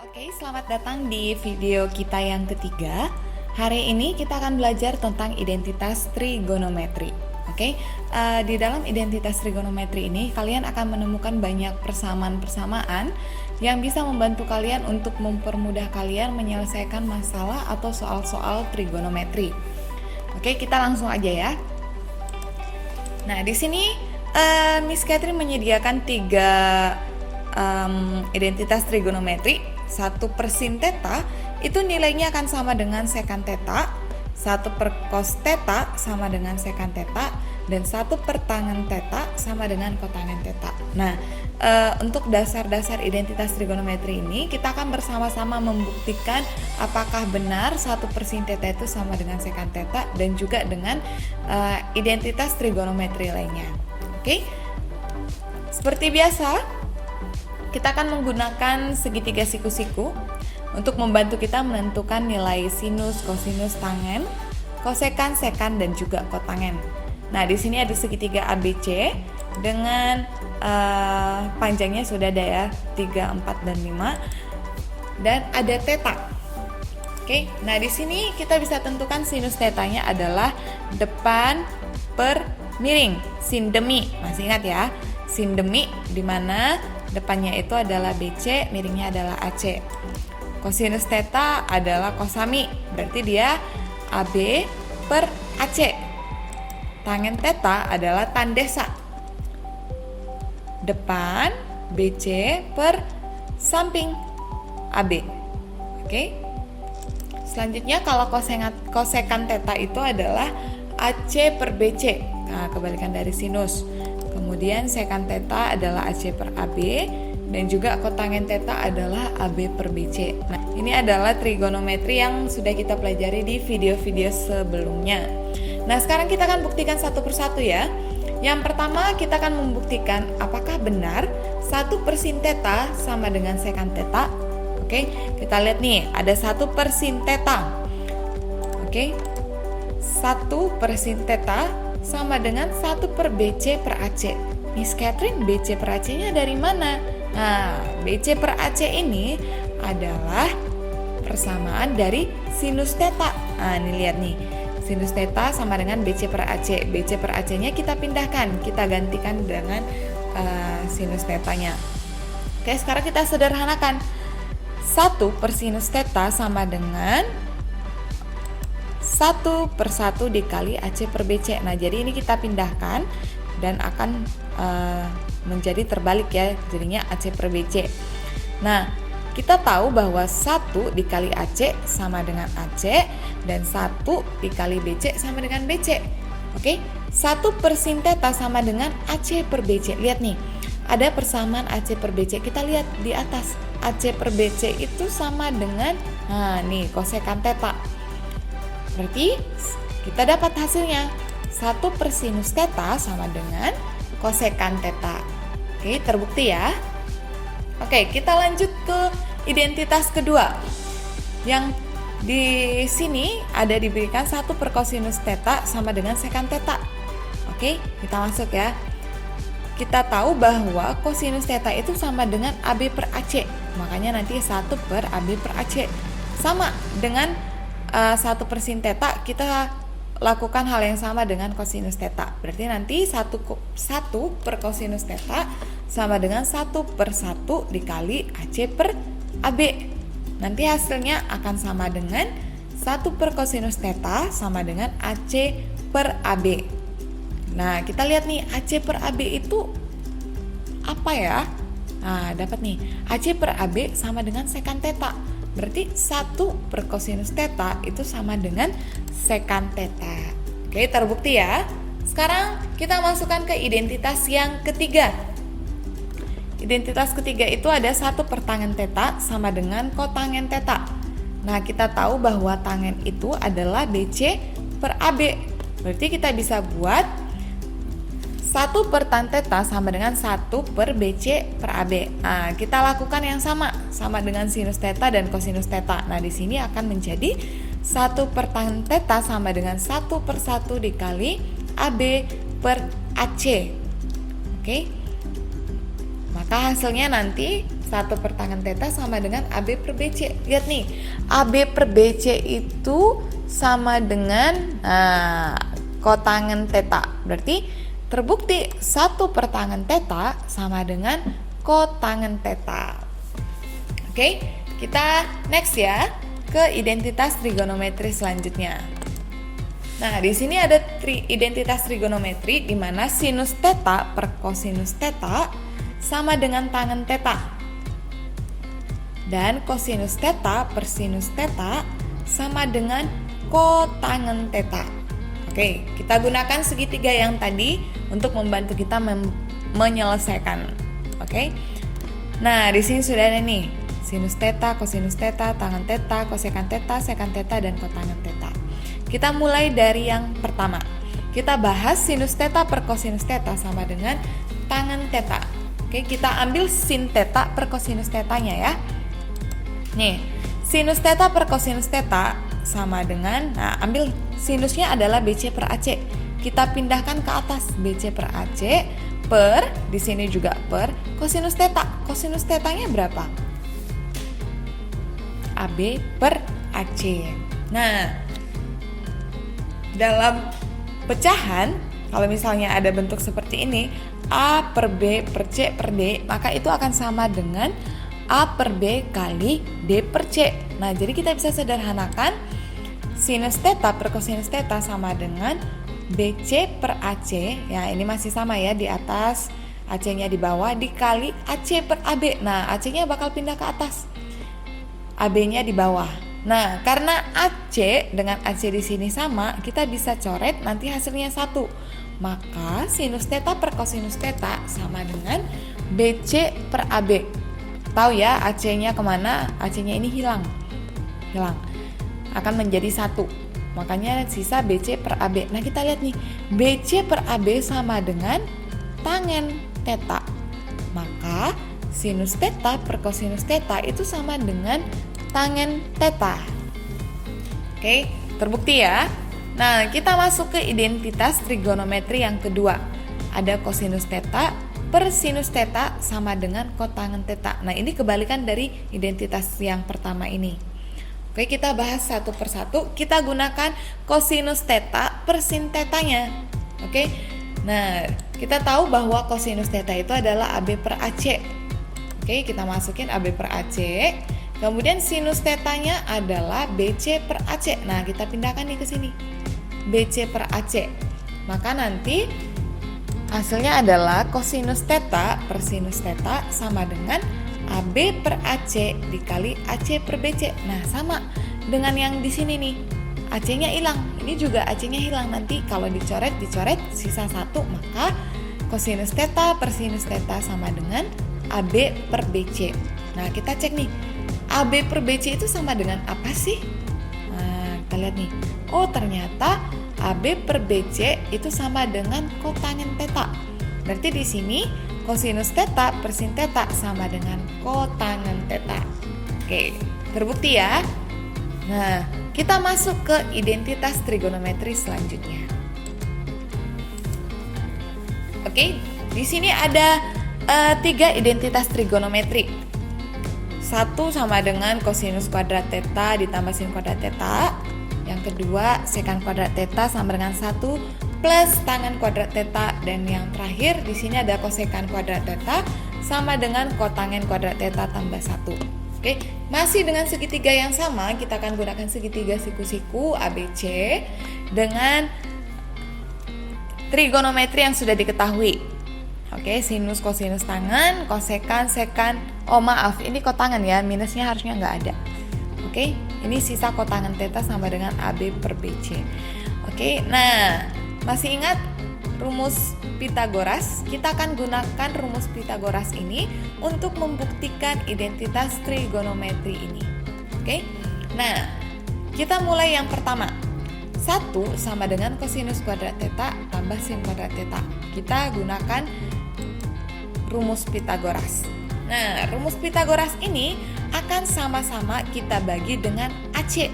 Oke, selamat datang di video kita yang ketiga. Hari ini kita akan belajar tentang identitas trigonometri. Oke, di dalam identitas trigonometri ini kalian akan menemukan banyak persamaan-persamaan yang bisa membantu kalian untuk mempermudah kalian menyelesaikan masalah atau soal-soal trigonometri. Oke, kita langsung aja ya. Nah, di sini Miss Catherine menyediakan tiga identitas trigonometri. 1 per sin theta itu nilainya akan sama dengan sekant theta, 1 per cos theta sama dengan sekant theta, dan 1 per tangen theta sama dengan kotangen theta. Nah, untuk dasar-dasar identitas trigonometri ini kita akan bersama-sama membuktikan apakah benar 1 per sin theta itu sama dengan sekant theta dan juga dengan identitas trigonometri lainnya. Oke? Seperti biasa, kita akan menggunakan segitiga siku-siku untuk membantu kita menentukan nilai sinus, kosinus, tangen, kosekan, sekan, dan juga kotangen. Nah, di sini ada segitiga ABC dengan panjangnya sudah ada ya, 3, 4, dan 5, dan ada theta. Oke, nah di sini kita bisa tentukan sinus tetanya adalah depan per miring, sin demi. Masih ingat ya, sin demi, di mana depannya itu adalah BC, miringnya adalah AC. Kosinus theta adalah kosami, berarti dia AB per AC. Tangen theta adalah tandesa, depan BC per samping AB. Oke. Selanjutnya kalau kosekan theta itu adalah AC per BC. Nah, kebalikan dari sinus. Kemudian sekant theta adalah AC per AB dan juga kotangen theta adalah AB per BC. Nah, ini adalah trigonometri yang sudah kita pelajari di video-video sebelumnya. Nah, sekarang kita akan buktikan satu persatu ya. Yang pertama kita akan membuktikan apakah benar 1 per sin theta sama dengan sekant theta. Oke, kita lihat nih, ada 1 per sin theta. Oke, 1 per sin theta sama dengan 1 per BC per AC. Miss Catherine, BC per AC-nya dari mana? Nah, BC per AC ini adalah persamaan dari sinus theta. Nah, ini lihat nih. Sinus theta sama dengan BC per AC. BC per AC-nya kita pindahkan, kita gantikan dengan sinus theta-nya. Oke, sekarang kita sederhanakan. 1 per sinus theta sama dengan 1 per 1 dikali AC per BC. Nah, jadi ini kita pindahkan dan akan menjadi terbalik ya, jadinya AC per BC. Nah, kita tahu bahwa 1 dikali AC sama dengan AC dan 1 dikali BC sama dengan BC. Oke, 1 per sin theta sama dengan AC per BC. Lihat nih, ada persamaan AC per BC. Kita lihat di atas, AC per BC itu sama dengan, nah nih, kosekan theta. Berarti kita dapat hasilnya 1 per sinus theta sama dengan kosekan theta. Oke, terbukti ya. Oke, kita lanjut ke identitas kedua. Yang di sini ada diberikan 1 per kosinus theta sama dengan sekan theta. Oke, kita masuk ya. Kita tahu bahwa kosinus theta itu sama dengan AB per AC. Makanya nanti 1 per AB per AC. Sama dengan 1 per sin theta, kita lakukan hal yang sama dengan kosinus theta. Berarti nanti 1 per kosinus theta sama dengan 1 per 1 dikali AC per AB. Nanti hasilnya akan sama dengan 1 per kosinus theta sama dengan AC per AB. Nah, kita lihat nih, AC per AB itu apa ya? Nah, dapat nih, AC per AB sama dengan sekant theta. Berarti 1 per kosinus theta itu sama dengan sekant theta. Oke, terbukti ya. Sekarang kita masukkan ke identitas yang ketiga. Identitas ketiga itu ada 1 per tangen theta sama dengan kotangen theta. Nah, kita tahu bahwa tangen itu adalah BC per AB. Berarti kita bisa buat 1 per tan theta sama dengan 1 per BC per AB. Nah, kita lakukan yang sama dengan sinus theta dan kosinus theta. Nah, di sini akan menjadi 1 per tan theta sama dengan 1 per 1 dikali AB per AC. Oke. Maka hasilnya nanti 1 per tangen theta sama dengan AB per BC. Lihat nih, AB per BC itu sama dengan kotangen theta. Berarti terbukti 1 per tangen theta sama dengan kotangen theta. Oke, kita next ya ke identitas trigonometri selanjutnya. Nah, di sini ada identitas trigonometri di mana sinus theta per kosinus theta sama dengan tangen theta. Dan kosinus theta per sinus theta sama dengan kotangen theta. Oke, kita gunakan segitiga yang tadi untuk membantu kita menyelesaikan. Oke. Nah, di sini sudah ada nih sinus theta, kosinus theta, tangen theta, kosekan theta, sekan theta, dan kotangen theta. Kita mulai dari yang pertama. Kita bahas sinus theta per kosinus theta sama dengan tangen theta. Oke, kita ambil sin theta per kosinus thetanya ya. Nih, sinus theta per kosinus theta sama dengan, ambil sinusnya adalah BC per AC. Kita pindahkan ke atas, BC per AC per, di sini juga per kosinus theta. Kosinus thetanya berapa? AB per AC. Nah, dalam pecahan, kalau misalnya ada bentuk seperti ini, A per B per C per D, maka itu akan sama dengan A per B kali D per C. Nah, jadi kita bisa sederhanakan sinus theta per kosinus theta sama dengan BC per AC. Ya, ini masih sama ya, di atas, AC-nya di bawah, dikali AC per AB. Nah, AC-nya bakal pindah ke atas, AB-nya di bawah. Nah, karena AC dengan AC di sini sama, kita bisa coret nanti hasilnya 1. Maka sinus theta per kosinus theta sama dengan BC per AB. Tahu ya AC-nya kemana? AC-nya ini hilang. Akan menjadi 1. Makanya sisa BC per AB. Nah, kita lihat nih, BC per AB sama dengan tangen theta. Maka sinus theta per kosinus theta itu sama dengan tangen theta. Oke, terbukti ya. Nah, kita masuk ke identitas trigonometri yang kedua. Ada kosinus theta per sinus theta sama dengan kotangen theta. Nah, ini kebalikan dari identitas yang pertama ini. Oke, kita bahas satu persatu. Kita gunakan kosinus theta per sin thetanya. Oke. Nah, kita tahu bahwa kosinus theta itu adalah AB per AC. Oke, kita masukin AB per AC. Kemudian sinus tetanya adalah BC per AC. Nah, kita pindahkan nih ke sini, BC per AC. Maka nanti hasilnya adalah kosinus theta per sinus theta sama dengan AB per AC dikali AC per BC. Nah, sama dengan yang di sini nih, AC-nya hilang. Ini juga AC-nya hilang. Nanti kalau dicoret sisa 1, maka kosinus theta per sinus theta sama dengan AB per BC. Nah, kita cek nih, AB per BC itu sama dengan apa sih? Nah, kita lihat nih. Oh, ternyata AB per BC itu sama dengan kotangen theta. Berarti di sini kosinus theta per sin theta sama dengan kotangen theta. Oke, terbukti ya. Nah, kita masuk ke identitas trigonometri selanjutnya. Oke, di sini ada 3 identitas trigonometri. 1 sama dengan kosinus kuadrat theta ditambah sin kuadrat theta. Yang kedua, sekan kuadrat theta sama dengan 1 plus tangen kuadrat theta. Dan yang terakhir, di sini ada kosekan kuadrat theta sama dengan kotangen kuadrat theta tambah 1. Oke, masih dengan segitiga yang sama, kita akan gunakan segitiga siku-siku ABC dengan trigonometri yang sudah diketahui. Oke, sinus, kosinus tangen, kosekan, sekan. Oh maaf, ini kotangen ya, minusnya harusnya nggak ada. Oke, ini sisa kotangen theta sama dengan AB per BC. Oke, nah masih ingat rumus Pitagoras? Kita akan gunakan rumus Pitagoras ini untuk membuktikan identitas trigonometri ini. Oke, nah kita mulai yang pertama. 1 sama dengan kosinus kuadrat theta tambah sin kuadrat theta. Kita gunakan rumus Pitagoras. Nah, rumus Pitagoras ini akan sama-sama kita bagi dengan AC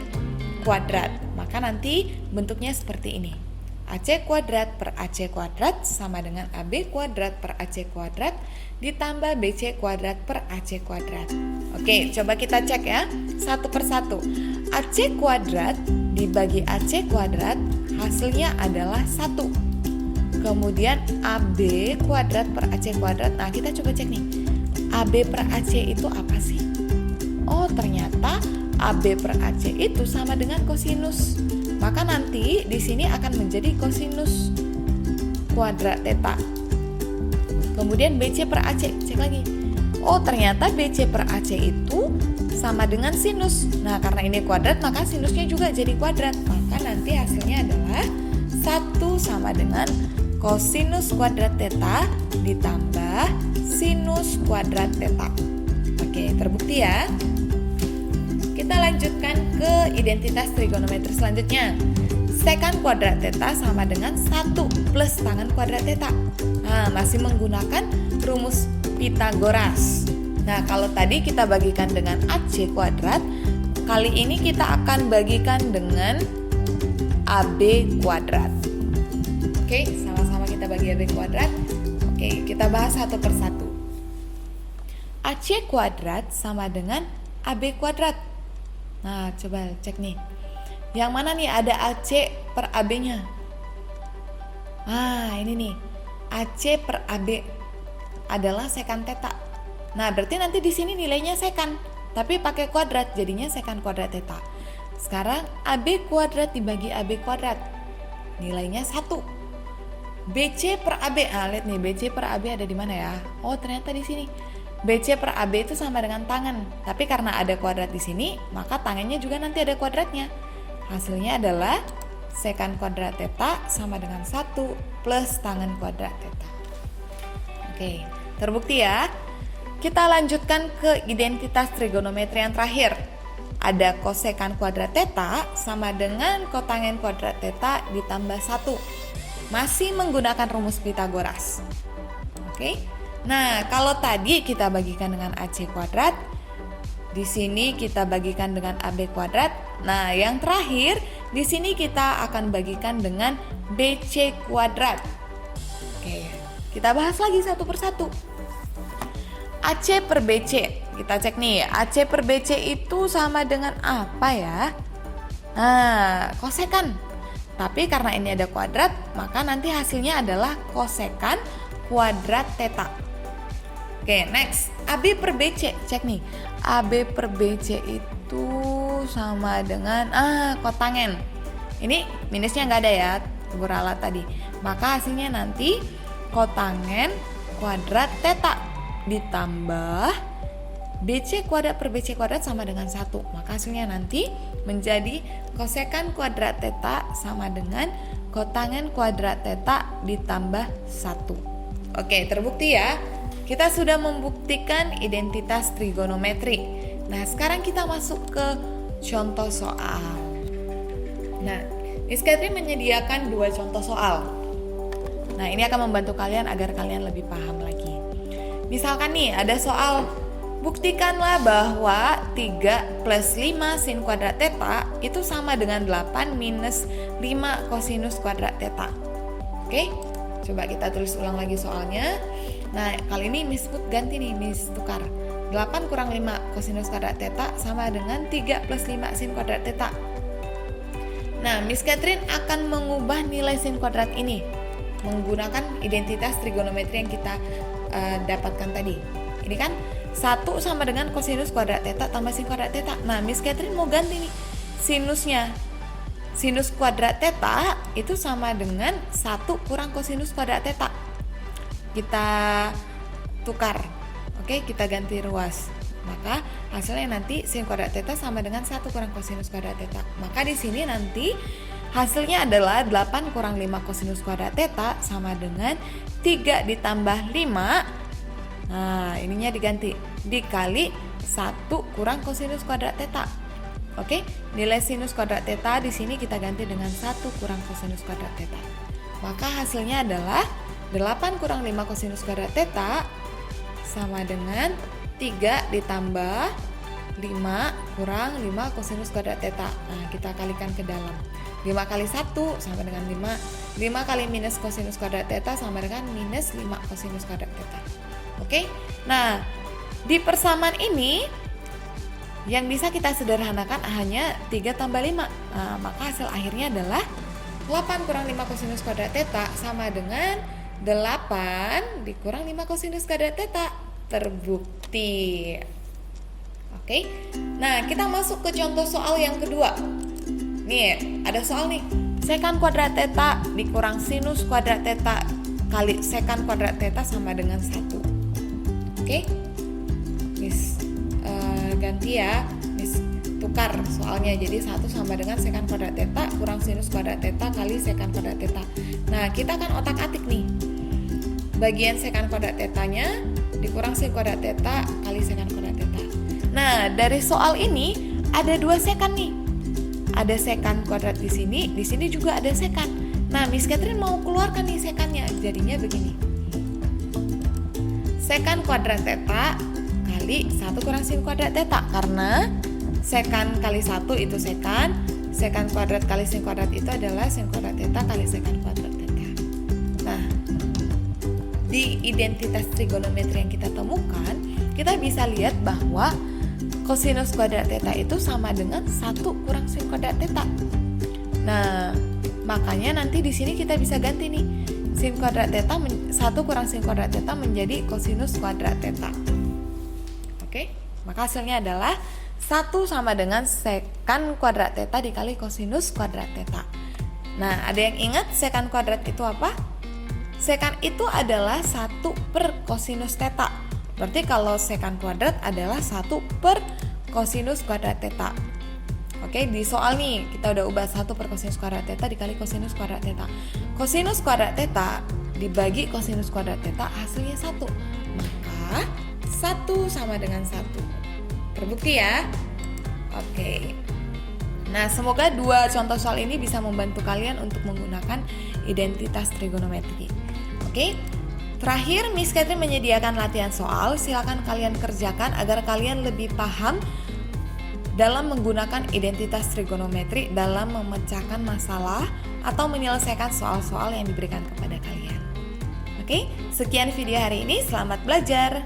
kuadrat. Maka nanti bentuknya seperti ini. AC kuadrat per AC kuadrat sama dengan AB kuadrat per AC kuadrat ditambah BC kuadrat per AC kuadrat. Oke, coba kita cek ya satu persatu. AC kuadrat dibagi AC kuadrat hasilnya adalah 1. Kemudian AB kuadrat per AC kuadrat. Nah, kita coba cek nih. AB per AC itu apa sih? Oh, ternyata AB per AC itu sama dengan kosinus. Maka nanti di sini akan menjadi kosinus kuadrat theta. Kemudian BC per AC, cek lagi. Oh, ternyata BC per AC itu sama dengan sinus. Nah, karena ini kuadrat maka sinusnya juga jadi kuadrat. Maka nanti hasilnya adalah 1 sama dengan kosinus kuadrat theta ditambah sinus kuadrat theta. Oke, terbukti ya. Kita lanjutkan ke identitas trigonometri selanjutnya. Sekan kuadrat theta sama dengan 1 plus tangen kuadrat theta. Nah, masih menggunakan rumus Pythagoras. Nah, kalau tadi kita bagikan dengan AC kuadrat, kali ini kita akan bagikan dengan AB kuadrat. Oke, sama-sama kita bagi AB kuadrat. Oke, kita bahas satu persatu. AC kuadrat sama dengan AB kuadrat. Nah, coba cek nih. Yang mana nih ada AC per AB-nya? Ah, ini nih. AC per AB adalah sekan theta. Nah, berarti nanti di sini nilainya sekan, tapi pakai kuadrat, jadinya sekan kuadrat theta. Sekarang AB kuadrat dibagi AB kuadrat. Nilainya 1. BC per AB. Ah, lihat nih, BC per AB ada di mana ya? Oh, ternyata di sini. BC per AB itu sama dengan tangen, tapi karena ada kuadrat di sini, maka tangennya juga nanti ada kuadratnya. Hasilnya adalah sekan kuadrat theta sama dengan 1 plus tangen kuadrat theta. Oke, terbukti ya. Kita lanjutkan ke identitas trigonometri yang terakhir. Ada kosekan kuadrat theta sama dengan kotangen kuadrat theta ditambah 1. Masih menggunakan rumus Pythagoras. Oke. Nah, kalau tadi kita bagikan dengan AC kuadrat, di sini kita bagikan dengan AB kuadrat. Nah, yang terakhir di sini kita akan bagikan dengan BC kuadrat. Oke, kita bahas lagi satu persatu. AC per BC, kita cek nih, AC per BC itu sama dengan apa ya? Nah, kosekan. Tapi karena ini ada kuadrat, maka nanti hasilnya adalah kosekan kuadrat theta. Oke, next, AB per BC, cek nih. AB per BC itu sama dengan kotangen. Ini minusnya nggak ada ya, buralat tadi. Maka hasilnya nanti kotangen kuadrat theta ditambah BC kuadrat per BC kuadrat sama dengan 1. Maka hasilnya nanti menjadi kosekan kuadrat theta sama dengan kotangen kuadrat theta ditambah 1. Oke, terbukti ya. Kita sudah membuktikan identitas trigonometri. Nah, sekarang kita masuk ke contoh soal. Nah, Miss Catherine menyediakan 2 contoh soal. Nah, ini akan membantu kalian agar kalian lebih paham lagi. Misalkan nih, ada soal, buktikanlah bahwa 3 plus 5 sin kuadrat theta itu sama dengan 8 minus 5 kosinus kuadrat theta. Oke, coba kita tulis ulang lagi soalnya. Nah, kali ini Miss ganti nih, Miss tukar. 8 kurang 5 kosinus kuadrat theta sama dengan 3 plus 5 sin kuadrat theta. Nah, Miss Catherine akan mengubah nilai sin kuadrat ini menggunakan identitas trigonometri yang kita dapatkan tadi. Ini kan 1 sama dengan kosinus kuadrat theta tambah sin kuadrat theta. Nah, Miss Catherine mau ganti nih sinusnya. Sinus kuadrat theta itu sama dengan 1 kurang kosinus kuadrat theta. Kita tukar. Oke, kita ganti ruas. Maka hasilnya nanti sin kuadrat theta sama dengan 1 kurang kosinus kuadrat theta. Maka di sini nanti hasilnya adalah 8 kurang 5 kosinus kuadrat theta sama dengan 3 ditambah 5. Nah, ininya diganti dikali 1 kurang kosinus kuadrat theta. Oke, nilai sinus kuadrat theta di sini kita ganti dengan 1 kurang kosinus kuadrat theta. Maka hasilnya adalah 8 kurang 5 kosinus kuadrat theta sama dengan 3 ditambah 5 kurang 5 kosinus kuadrat theta. Nah, kita kalikan ke dalam. 5 kali 1 sama dengan 5. 5 kali minus kosinus kuadrat theta sama dengan minus 5 kosinus kuadrat theta. Oke? Nah, di persamaan ini yang bisa kita sederhanakan hanya 3 tambah 5. Nah, maka hasil akhirnya adalah 8 kurang 5 kosinus kuadrat theta sama dengan 8 dikurang 5 kosinus kuadrat theta. Terbukti. Oke. Nah, kita masuk ke contoh soal yang kedua. Nih, ada soal nih. Sekan kuadrat theta dikurang sinus kuadrat theta kali sekan kuadrat theta sama dengan 1. Oke. Miss ganti ya. Miss tukar soalnya, jadi 1 sama dengan sekan kuadrat theta kurang sinus kuadrat theta kali sekan kuadrat theta. Nah, kita akan otak-atik nih. Bagian sekan kuadrat tetanya dikurang sin kuadrat theta kali sekan kuadrat theta. Nah, dari soal ini ada 2 sekan nih. Ada sekan kuadrat di sini juga ada sekan. Nah, Miss Catherine mau keluarkan nih sekannya. Jadinya begini. Sekan kuadrat theta kali 1 kurang sin kuadrat theta, karena sekan kali 1 itu sekan kuadrat kali sin kuadrat itu adalah sin kuadrat theta kali sekan kuadrat theta. Nah, di identitas trigonometri yang kita temukan, kita bisa lihat bahwa kosinus kuadrat theta itu sama dengan 1 kurang sin kuadrat theta. Nah, makanya nanti di sini kita bisa ganti nih. Sin kuadrat theta 1 kurang sin kuadrat theta menjadi kosinus kuadrat theta. Oke, maka hasilnya adalah 1 sama dengan sekan kuadrat theta dikali kosinus kuadrat theta. Nah, ada yang ingat sekan kuadrat itu apa? Sekan itu adalah 1 per kosinus theta. Berarti kalau sekan kuadrat adalah 1 per kosinus kuadrat theta. Oke, di soal nih kita udah ubah 1 per kosinus kuadrat theta dikali kosinus kuadrat theta. Kosinus kuadrat theta dibagi kosinus kuadrat theta hasilnya 1. Maka 1 sama dengan 1. Terbukti ya? Oke. Nah, semoga 2 contoh soal ini bisa membantu kalian untuk menggunakan identitas trigonometri. Oke. Terakhir, Miss Catherine menyediakan latihan soal. Silakan kalian kerjakan agar kalian lebih paham dalam menggunakan identitas trigonometri dalam memecahkan masalah atau menyelesaikan soal-soal yang diberikan kepada kalian. Oke, sekian video hari ini. Selamat belajar.